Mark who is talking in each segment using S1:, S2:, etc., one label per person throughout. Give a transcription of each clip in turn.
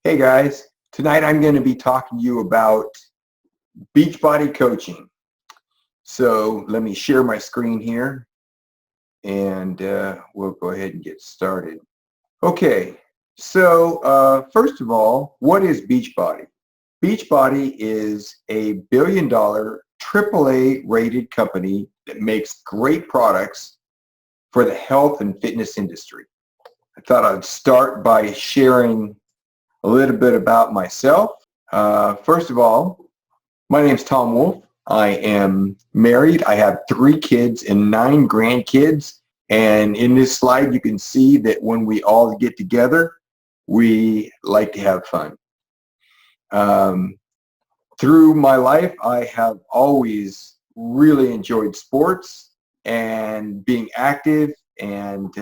S1: Hey guys, tonight I'm going to be talking to you about Beachbody coaching. So let me share my screen here and we'll go ahead and get started. Okay, so first of all, what is Beachbody? Beachbody is a billion-dollar AAA rated company that makes great products for the health and fitness industry. I thought I'd start by sharing a little bit about myself. First of all, my name is Tom Wolf. I am married. I have 3 kids and 9 grandkids. And in this slide, you can see that when we all get together, we like to have fun. Through my life, I have always really enjoyed sports and being active. And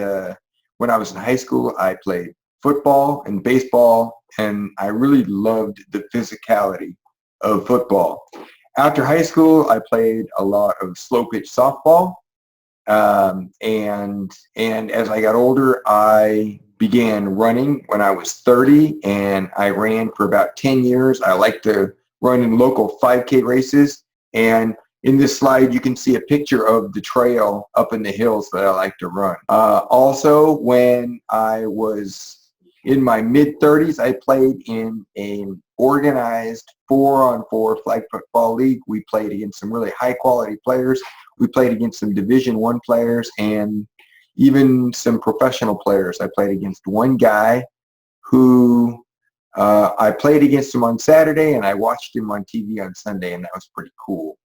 S1: when I was in high school, I played football and baseball, and I really loved the physicality of football. After high school, I played a lot of slow pitch softball, and as I got older, I began running when I was 30, and I ran for about 10 years. I like to run in local 5K races, and in this slide, you can see a picture of the trail up in the hills that I like to run. Also, when I was in my mid-30s, I played in an organized 4-on-4 flag football league. We played against some really high-quality players. We played against some Division I players and even some professional players. I played against one guy who I played against him on Saturday, and I watched him on TV on Sunday, and that was pretty cool.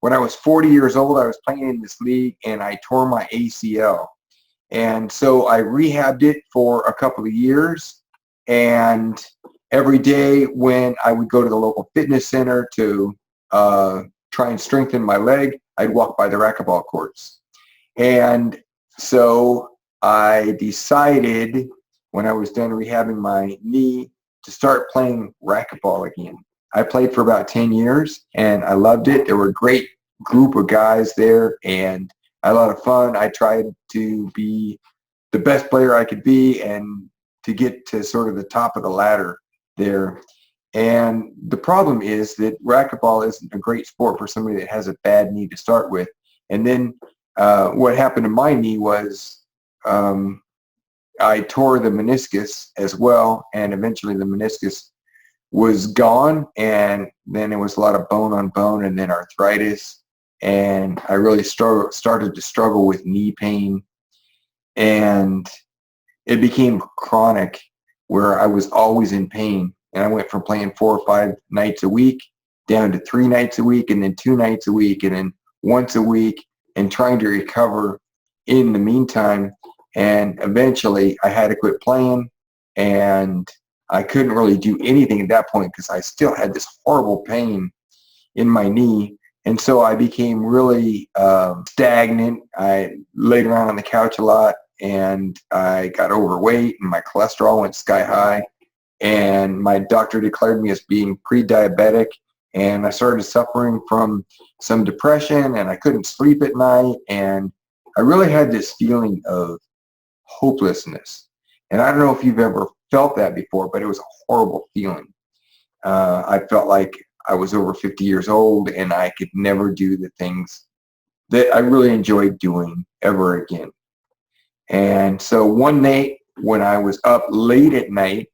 S1: When I was 40 years old, I was playing in this league, and I tore my ACL. And so I rehabbed it for a couple of years, and every day when I would go to the local fitness center to try and strengthen my leg, I'd walk by the racquetball courts. And so I decided when I was done rehabbing my knee to start playing racquetball again. I played for about 10 years, and I loved it. There were a great group of guys there, and I had a lot of fun. I tried to be the best player I could be and to get to sort of the top of the ladder there. And the problem is that racquetball isn't a great sport for somebody that has a bad knee to start with. And then what happened to my knee was I tore the meniscus as well, and eventually the meniscus was gone, and then it was a lot of bone on bone and then arthritis. And I really started to struggle with knee pain, and it became chronic where I was always in pain. And I went from playing 4 or 5 nights a week down to 3 nights a week, and then 2 nights a week, and then once a week, and trying to recover in the meantime. And eventually I had to quit playing, and I couldn't really do anything at that point because I still had this horrible pain in my knee. And so I became really stagnant. I laid around on the couch a lot, and I got overweight, and my cholesterol went sky high, and my doctor declared me as being pre-diabetic, and I started suffering from some depression, and I couldn't sleep at night, and I really had this feeling of hopelessness. And I don't know if you've ever felt that before, but it was a horrible feeling. I felt like I was over 50 years old, and I could never do the things that I really enjoyed doing ever again. And so one night when I was up late at night,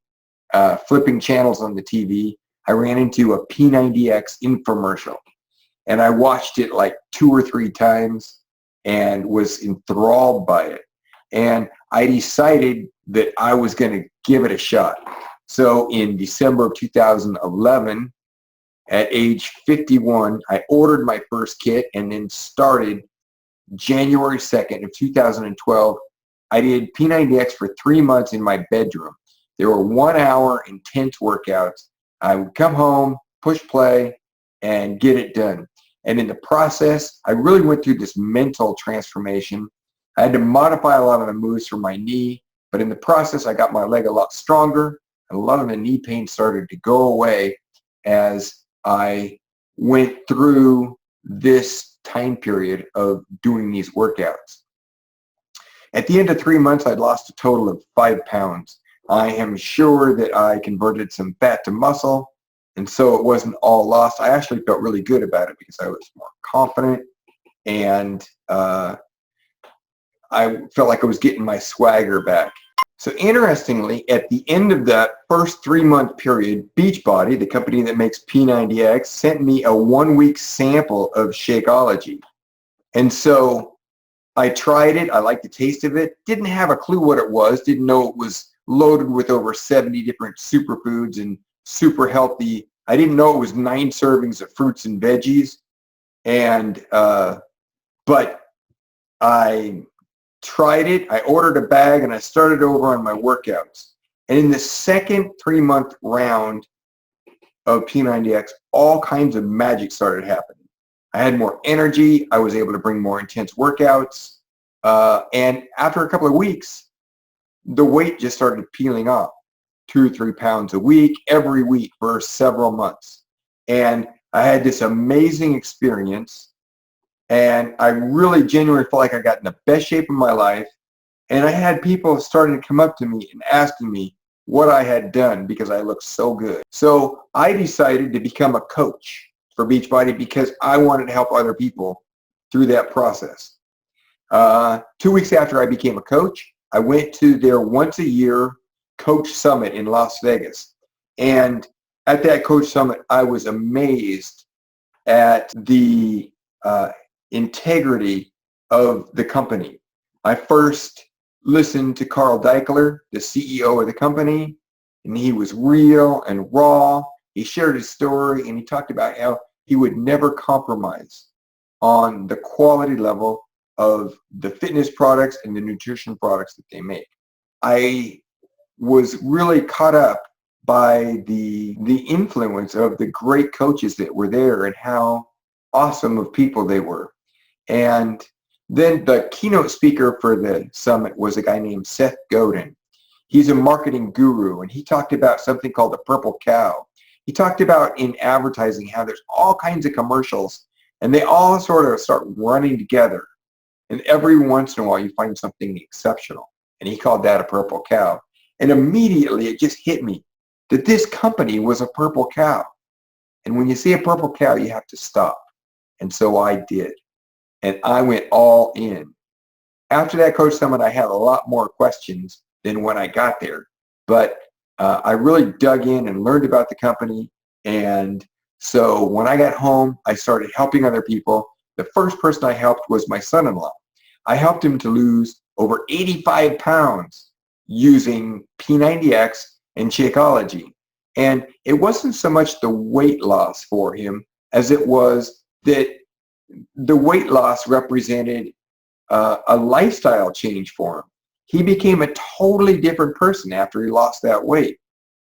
S1: flipping channels on the TV, I ran into a P90X infomercial. And I watched it like 2 or 3 times and was enthralled by it. And I decided that I was going to give it a shot. So in December of 2011, at age 51, I ordered my first kit, and then started January 2nd of 2012. I did P90X for 3 months in my bedroom. There were 1-hour intense workouts. I would come home, push play, and get it done. And in the process, I really went through this mental transformation. I had to modify a lot of the moves for my knee, but in the process, I got my leg a lot stronger, and a lot of the knee pain started to go away as I went through this time period of doing these workouts. At the end of 3 months, I'd lost a total of 5 pounds. I am sure that I converted some fat to muscle, and so it wasn't all lost. I actually felt really good about it because I was more confident, and I felt like I was getting my swagger back. So interestingly, at the end of that first 3-month period, Beachbody, the company that makes P90X, sent me a 1-week sample of Shakeology. And so I tried it. I liked the taste of it. Didn't have a clue what it was. Didn't know it was loaded with over 70 different superfoods and super healthy. I didn't know it was 9 servings of fruits and veggies. And but I tried it. I ordered a bag and I started over on my workouts. And in the second 3-month round of P90X, all kinds of magic started happening. I had more energy. I was able to bring more intense workouts. And after a couple of weeks, the weight just started peeling off, 2 or 3 pounds a week, every week for several months. And I had this amazing experience. And I really genuinely felt like I got in the best shape of my life. And I had people starting to come up to me and asking me what I had done because I looked so good. So I decided to become a coach for Beachbody because I wanted to help other people through that process. 2 weeks after I became a coach, I went to their once-a-year coach summit in Las Vegas. And at that coach summit, I was amazed at the integrity of the company. I first listened to Carl Daikeler, the CEO of the company, and he was real and raw. He shared his story and he talked about how he would never compromise on the quality level of the fitness products and the nutrition products that they make. I was really caught up by the influence of the great coaches that were there and how awesome of people they were. And then the keynote speaker for the summit was a guy named Seth Godin. He's a marketing guru, and he talked about something called the purple cow. He talked about in advertising how there's all kinds of commercials, and they all sort of start running together. And every once in a while, you find something exceptional. And he called that a purple cow. And immediately, it just hit me that this company was a purple cow. And when you see a purple cow, you have to stop. And so I did. And I went all in. After that coach summit, I had a lot more questions than when I got there. But I really dug in and learned about the company. And so when I got home, I started helping other people. The first person I helped was my son-in-law. I helped him to lose over 85 pounds using P90X and Shakeology. And it wasn't so much the weight loss for him as it was that the weight loss represented a lifestyle change for him. He became a totally different person after he lost that weight.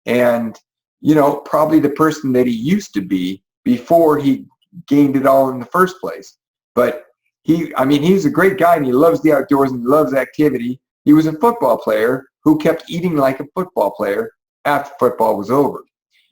S1: And, you know, probably the person that he used to be before he gained it all in the first place. But he's a great guy and he loves the outdoors and he loves activity. He was a football player who kept eating like a football player after football was over.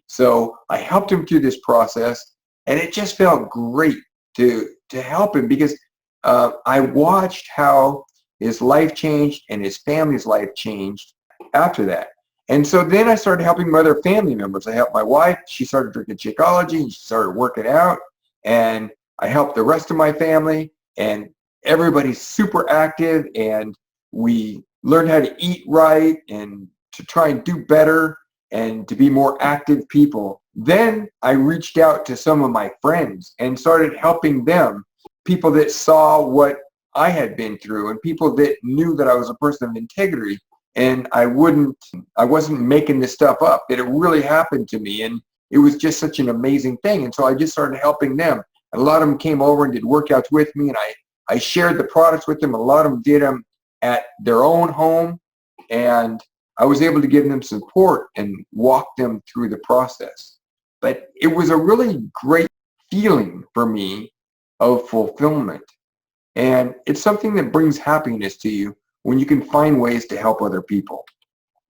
S1: So I helped him through this process, and it just felt great to help him because I watched how his life changed and his family's life changed after that. And so then I started helping my other family members. I helped my wife. She started drinking Shakeology and she started working out. And I helped the rest of my family, and everybody's super active, and we learned how to eat right and to try and do better and to be more active people. Then I reached out to some of my friends and started helping them, people that saw what I had been through and people that knew that I was a person of integrity and I wasn't making this stuff up, that it really happened to me, and it was just such an amazing thing. And so I just started helping them. And a lot of them came over and did workouts with me, and I shared the products with them. A lot of them did them at their own home, and I was able to give them support and walk them through the process. But it was a really great feeling for me of fulfillment. And it's something that brings happiness to you when you can find ways to help other people.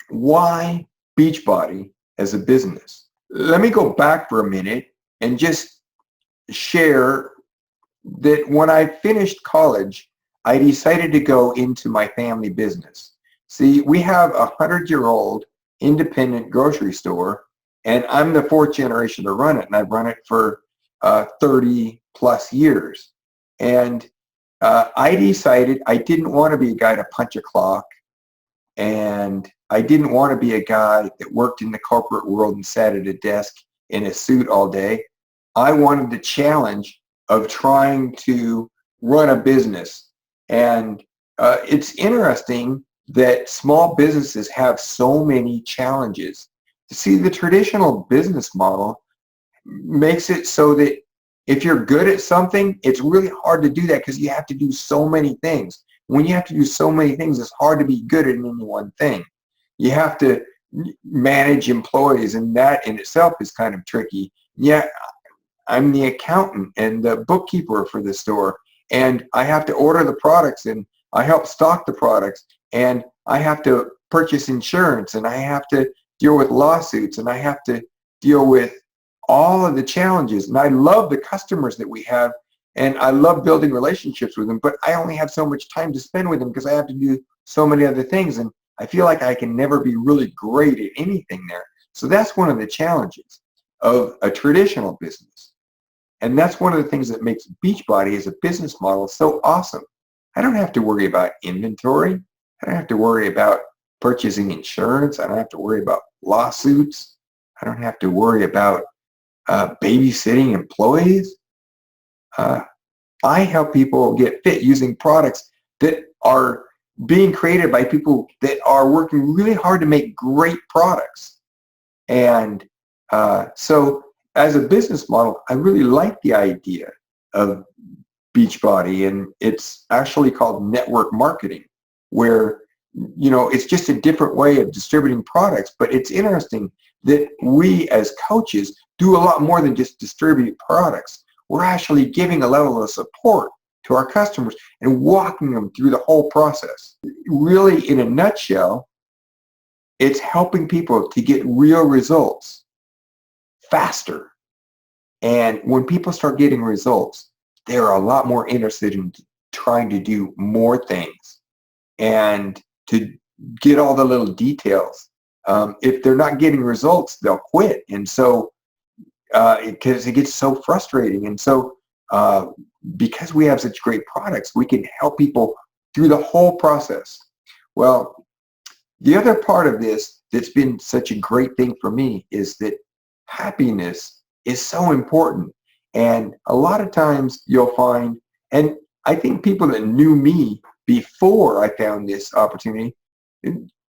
S1: Why Beachbody as a business? Let me go back for a minute and just share that when I finished college, I decided to go into my family business. See, we have a 100-year-old independent grocery store, and I'm the fourth generation to run it, and I've run it for 30 plus years. And I decided I didn't want to be a guy to punch a clock, and I didn't want to be a guy that worked in the corporate world and sat at a desk in a suit all day. I wanted the challenge of trying to run a business. And it's interesting that small businesses have so many challenges. You see, the traditional business model makes it so that if you're good at something, it's really hard to do that because you have to do so many things. When you have to do so many things, it's hard to be good at any one thing. You have to manage employees, and that in itself is kind of tricky. Yeah, I'm the accountant and the bookkeeper for the store, and I have to order the products, and I help stock the products, and I have to purchase insurance, and I have to deal with lawsuits, and I have to deal with all of the challenges. And I love the customers that we have, and I love building relationships with them, but I only have so much time to spend with them because I have to do so many other things, and I feel like I can never be really great at anything there. So that's one of the challenges of a traditional business. And that's one of the things that makes Beachbody as a business model so awesome. I don't have to worry about inventory. I don't have to worry about purchasing insurance. I don't have to worry about lawsuits. I don't have to worry about babysitting employees. I help people get fit using products that are being created by people that are working really hard to make great products. And so as a business model, I really like the idea of Beachbody, and it's actually called network marketing, where it's just a different way of distributing products. But it's interesting that we as coaches do a lot more than just distribute products. We're actually giving a level of support to our customers and walking them through the whole process. Really, in a nutshell, it's helping people to get real results faster. And when people start getting results, they're a lot more interested in trying to do more things and to get all the little details. If they're not getting results, they'll quit. And so, because it gets so frustrating. And so, because we have such great products, we can help people through the whole process. Well, the other part of this that's been such a great thing for me is that happiness is so important. And a lot of times you'll find, and I think people that knew me before I found this opportunity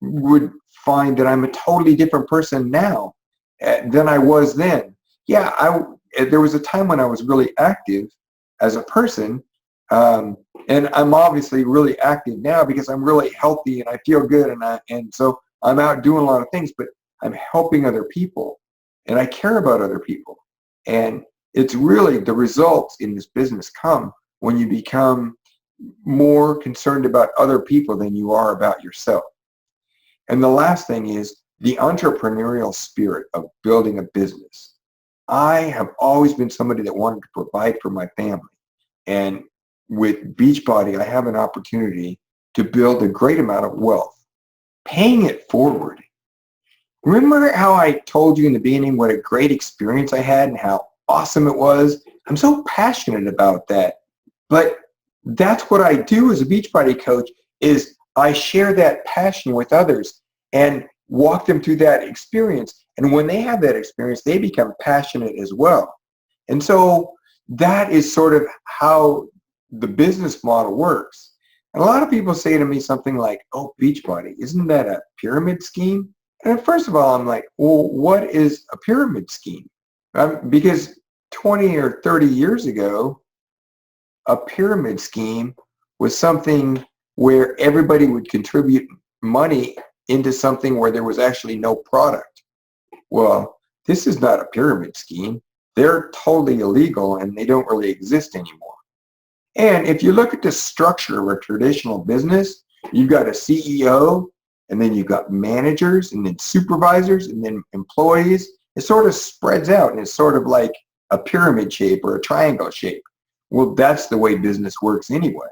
S1: would find that I'm a totally different person now than I was then. Yeah, there was a time when I was really active as a person, and I'm obviously really active now because I'm really healthy and I feel good, and so I'm out doing a lot of things, but I'm helping other people, and I care about other people. And it's really the results in this business come when you become more concerned about other people than you are about yourself. And the last thing is the entrepreneurial spirit of building a business. I have always been somebody that wanted to provide for my family. And with Beachbody, I have an opportunity to build a great amount of wealth, paying it forward. Remember how I told you in the beginning what a great experience I had and how awesome it was? I'm so passionate about that. But that's what I do as a Beachbody coach, is I share that passion with others and walk them through that experience. And when they have that experience, they become passionate as well. And so that is sort of how the business model works. And a lot of people say to me something like, oh, Beachbody, isn't that a pyramid scheme? And first of all, I'm like, well, what is a pyramid scheme? Because 20 or 30 years ago, a pyramid scheme was something where everybody would contribute money into something where there was actually no product. Well, this is not a pyramid scheme. They're totally illegal and they don't really exist anymore. And if you look at the structure of a traditional business, you've got a CEO, and then you've got managers, and then supervisors, and then employees. It sort of spreads out, and it's sort of like a pyramid shape or a triangle shape. Well, that's the way business works anyway.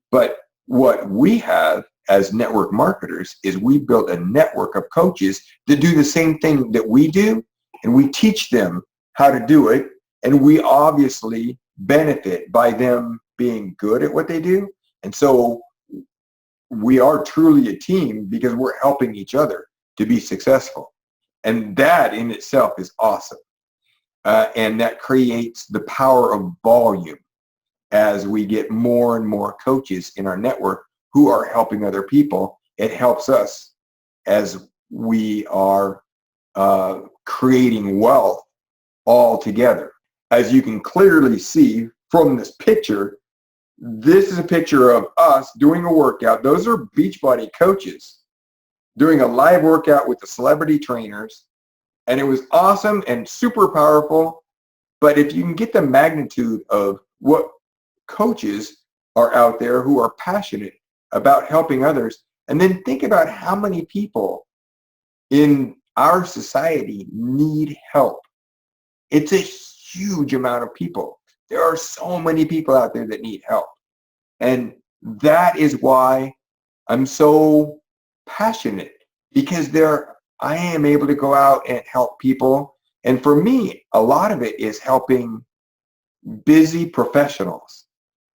S1: But what we have as network marketers is we built a network of coaches that do the same thing that we do, and we teach them how to do it, and we obviously benefit by them being good at what they do. And so we are truly a team because we're helping each other to be successful. And that in itself is awesome. And that creates the power of volume as we get more and more coaches in our network who are helping other people. It helps us as we are creating wealth all together. As you can clearly see from this picture, this is a picture of us doing a workout. Those are Beachbody coaches doing a live workout with the celebrity trainers. And it was awesome and super powerful. But if you can get the magnitude of what coaches are out there who are passionate about helping others, and then think about how many people in our society need help. It's a huge amount of people. There are so many people out there that need help. And that is why I'm so passionate, because I am able to go out and help people. And for me, a lot of it is helping busy professionals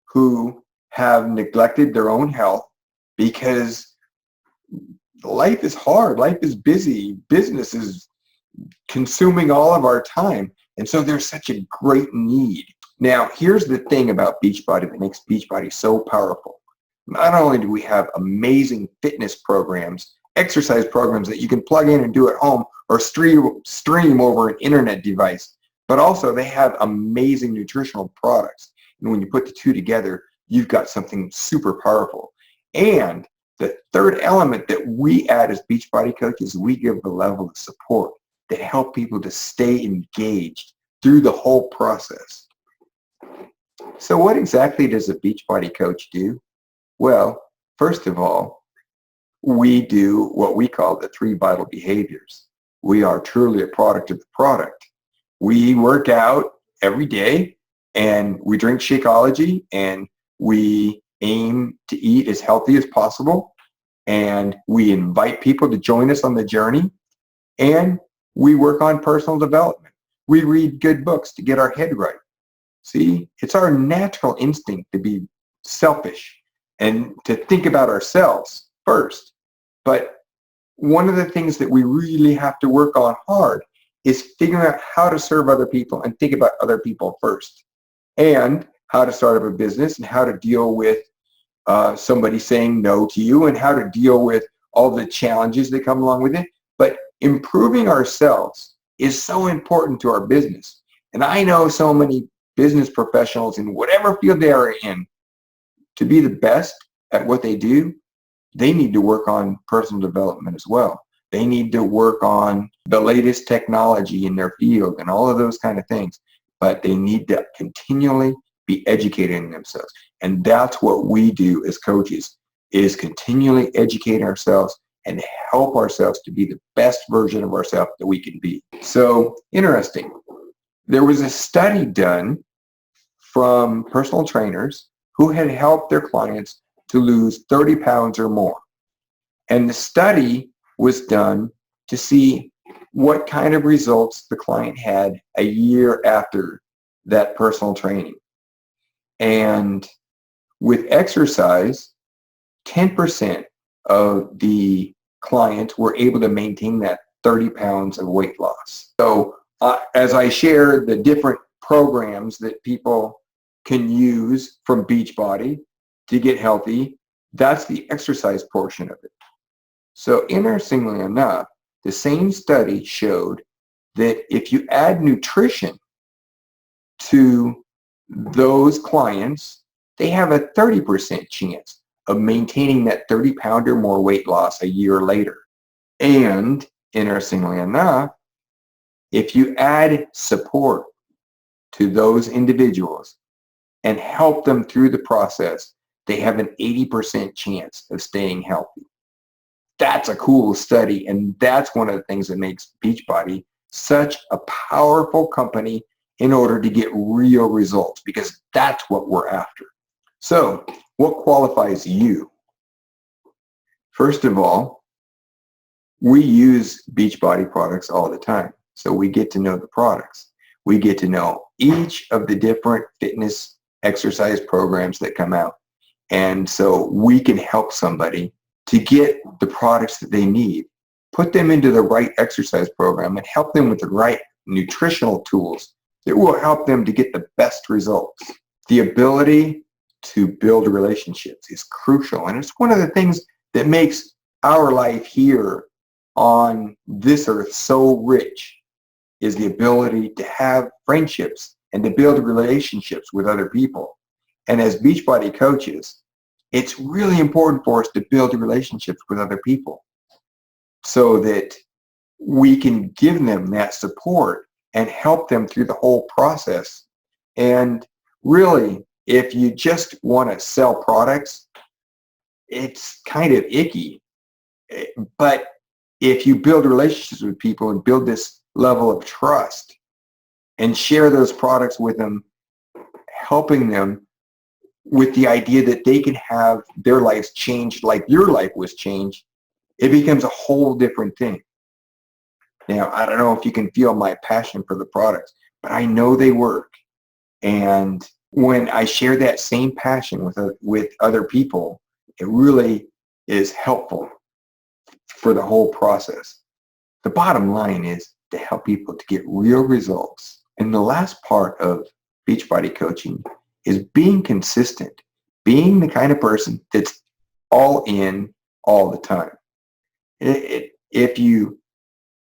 S1: who have neglected their own health because life is hard, life is busy, business is consuming all of our time. And so there's such a great need. Now, here's the thing about Beachbody that makes Beachbody so powerful. Not only do we have amazing fitness programs, exercise programs that you can plug in and do at home or stream over an internet device, but also they have amazing nutritional products. And when you put the two together, you've got something super powerful. And the third element that we add as Beachbody coaches, we give the level of support that help people to stay engaged through the whole process. So what exactly does a Beachbody coach do? Well, first of all, we do what we call the 3 vital behaviors. We are truly a product of the product. We work out every day, and we drink Shakeology, and we aim to eat as healthy as possible, and we invite people to join us on the journey, and we work on personal development. We read good books to get our head right. See, it's our natural instinct to be selfish and to think about ourselves first. But one of the things that we really have to work on hard is figuring out how to serve other people and think about other people first, and how to start up a business and how to deal with somebody saying no to you and how to deal with all the challenges that come along with it. But improving ourselves is so important to our business. And I know so many business professionals in whatever field they are in, to be the best at what they do, they need to work on personal development as well. They need to work on the latest technology in their field and all of those kind of things. But they need to continually be educating themselves. And that's what we do as coaches, is continually educate ourselves and help ourselves to be the best version of ourselves that we can be. So interesting. There was a study done from personal trainers who had helped their clients to lose 30 pounds or more. And the study was done to see what kind of results the client had a year after that personal training. And with exercise, 10% of the clients were able to maintain that 30 pounds of weight loss. So as I share the different programs that people can use from Beachbody to get healthy, that's the exercise portion of it. So interestingly enough, the same study showed that if you add nutrition to those clients, they have a 30% chance of maintaining that 30-pound or more weight loss a year later. And interestingly enough, if you add support to those individuals and help them through the process, they have an 80% chance of staying healthy. That's a cool study, and that's one of the things that makes Beachbody such a powerful company in order to get real results, because that's what we're after. So what qualifies you? First of all, we use Beachbody products all the time. So we get to know the products. We get to know each of the different fitness exercise programs that come out. And so we can help somebody to get the products that they need, put them into the right exercise program, and help them with the right nutritional tools that will help them to get the best results. The ability to build relationships is crucial. And it's one of the things that makes our life here on this earth so rich, is the ability to have friendships and to build relationships with other people. And as Beachbody coaches, it's really important for us to build relationships with other people so that we can give them that support and help them through the whole process. And really, if you just want to sell products, it's kind of icky. But if you build relationships with people and build this level of trust and share those products with them, helping them with the idea that they can have their lives changed like your life was changed, it becomes a whole different thing. Now, I don't know if you can feel my passion for the products, but I know they work. And when I share that same passion with other people, it really is helpful for the whole process. The bottom line is to help people to get real results. And the last part of Beachbody coaching is being consistent, being the kind of person that's all in all the time. If you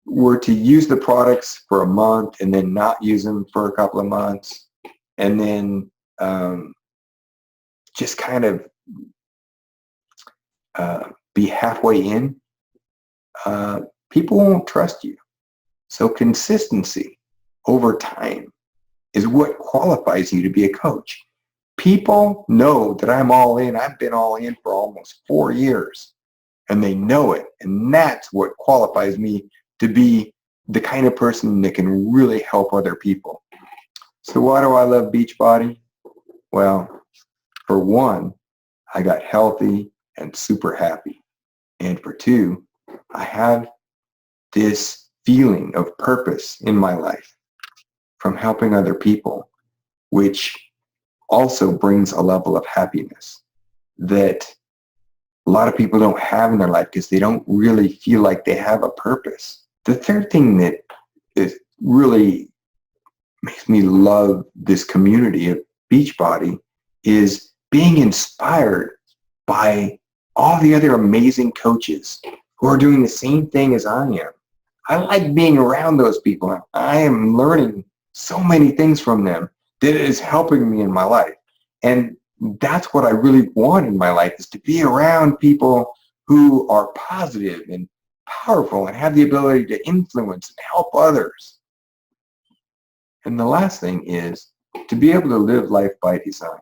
S1: were to use the products for a month and then not use them for a couple of months, and then just kind of be halfway in, people won't trust you. So consistency over time is what qualifies you to be a coach. People know that I'm all in. I've been all in for almost 4 years, and they know it. And that's what qualifies me to be the kind of person that can really help other people. So why do I love Beachbody? Well, for one, I got healthy and super happy. And for two, I have this feeling of purpose in my life from helping other people, which also brings a level of happiness that a lot of people don't have in their life because they don't really feel like they have a purpose. The third thing that is really makes me love this community of Beachbody is being inspired by all the other amazing coaches who are doing the same thing as I am. I like being around those people. I am learning so many things from them that is helping me in my life. And that's what I really want in my life, is to be around people who are positive and powerful and have the ability to influence and help others. And the last thing is to be able to live life by design.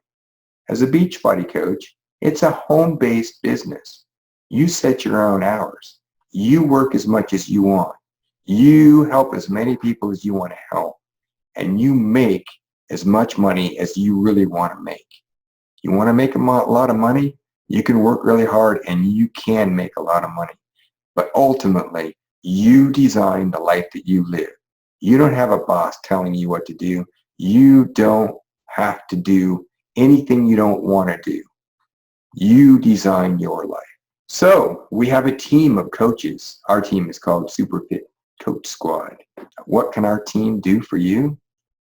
S1: As a Beachbody coach, it's a home-based business. You set your own hours. You work as much as you want. You help as many people as you want to help. And you make as much money as you really want to make. You want to make a lot of money? You can work really hard and you can make a lot of money. But ultimately, you design the life that you live. You don't have a boss telling you what to do. You don't have to do anything you don't want to do. You design your life. So we have a team of coaches. Our team is called Superfit Coach Squad. What can our team do for you?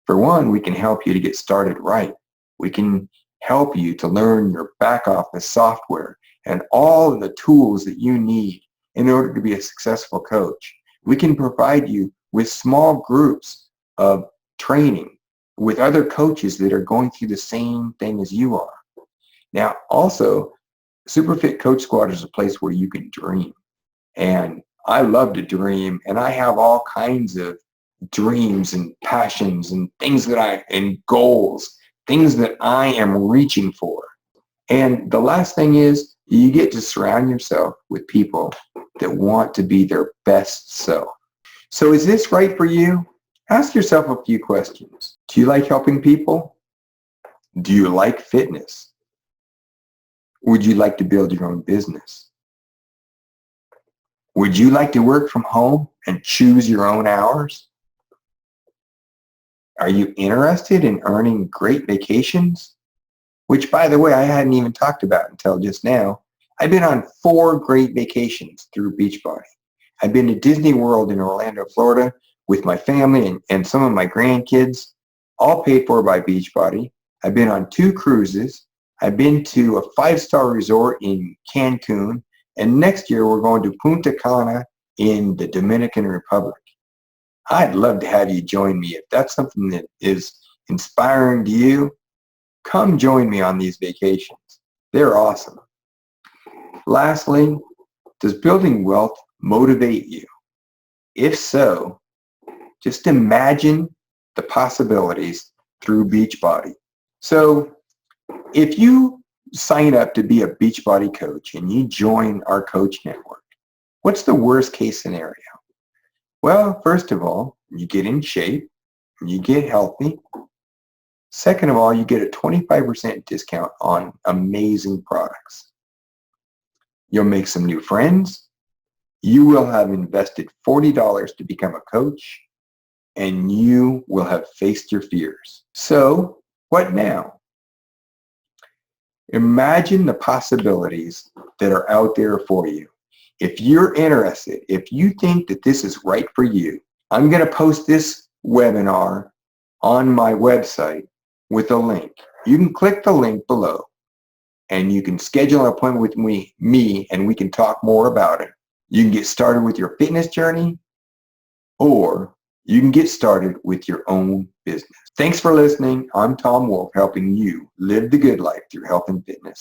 S1: For one, we can help you to get started right. We can help you to learn your back office software and all of the tools that you need in order to be a successful coach. We can provide you with small groups of training with other coaches that are going through the same thing as you are. Now, also, Superfit Coach Squad is a place where you can dream. And I love to dream, and I have all kinds of dreams and passions and things and goals, things that I am reaching for. And the last thing is you get to surround yourself with people that want to be their best self. So is this right for you? Ask yourself a few questions. Do you like helping people? Do you like fitness? Would you like to build your own business? Would you like to work from home and choose your own hours? Are you interested in earning great vacations? Which, by the way, I hadn't even talked about until just now. I've been on 4 great vacations through Beachbody. I've been to Disney World in Orlando, Florida with my family and some of my grandkids, all paid for by Beachbody. I've been on 2 cruises. I've been to a 5-star resort in Cancun, and next year we're going to Punta Cana in the Dominican Republic. I'd love to have you join me. If that's something that is inspiring to you, come join me on these vacations. They're awesome. Lastly, does building wealth motivate you? If so, just imagine the possibilities through Beachbody. So if you sign up to be a Beachbody coach and you join our coach network, what's the worst case scenario? Well, first of all, you get in shape, you get healthy. Second of all, you get a 25% discount on amazing products. You'll make some new friends. You will have invested $40 to become a coach, and you will have faced your fears. So, what now? Imagine the possibilities that are out there for you. If you're interested, if you think that this is right for you, I'm going to post this webinar on my website with a link. You can click the link below and you can schedule an appointment with me and we can talk more about it. You can get started with your fitness journey, or you can get started with your own business. Thanks for listening. I'm Tom Wolf, helping you live the good life through health and fitness.